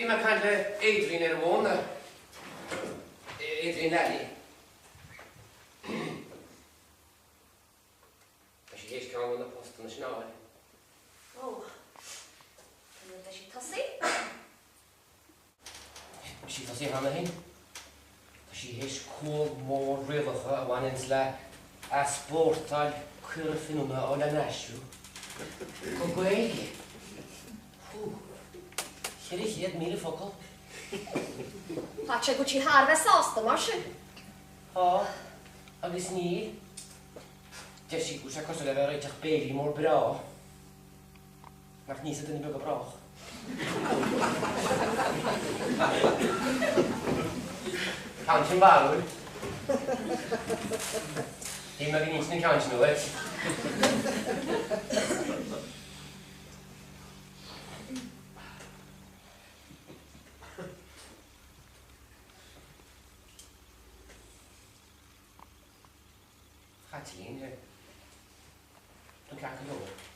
Bhí me caint le Adrian ar bhna. Adrian Lally. Tá sé hééis ceann na posta na Chonaola. Ó. Tá sí tosaí? Sí tosaí hana hain. Tá sí hééis cóg mór rialacha a bhainins le a spórtáil cuir finúna ó le naisiú. Go Béilí. Chéir 100,000 focail. Tá sé go tí thar bheith sásta mar sin. Tá, agus ní. De sí go sé cos le bheith réiteach Béilí mór brá. Nach níos a duna be go brach. Caint sin bhálúil. Hí me bhí níos na caint nó it. Caitlín, dwi'n cael cyflwyr.